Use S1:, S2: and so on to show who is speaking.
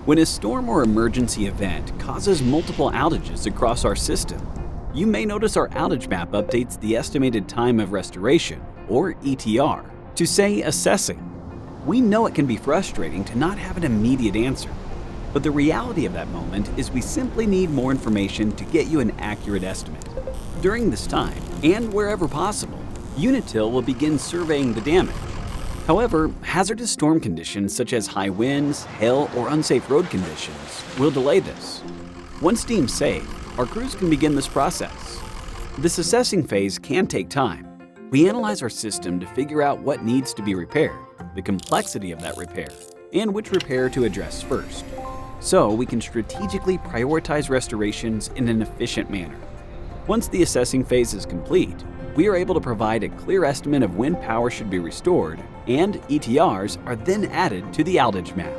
S1: When a storm or emergency event causes multiple outages across our system, you may notice our outage map updates the estimated time of restoration, or ETR, to say assessing. We know it can be frustrating to not have an immediate answer, but the reality of that moment is we simply need more information to get you an accurate estimate. During this time, and wherever possible, Unitil will begin surveying the damage. However, hazardous storm conditions such as high winds, hail, or unsafe road conditions will delay this. Once deemed safe, our crews can begin this process. This assessing phase can take time. We analyze our system to figure out what needs to be repaired, the complexity of that repair, and which repair to address first, so we can strategically prioritize restorations in an efficient manner. Once the assessing phase is complete, we are able to provide a clear estimate of when power should be restored, and ETRs are then added to the outage map.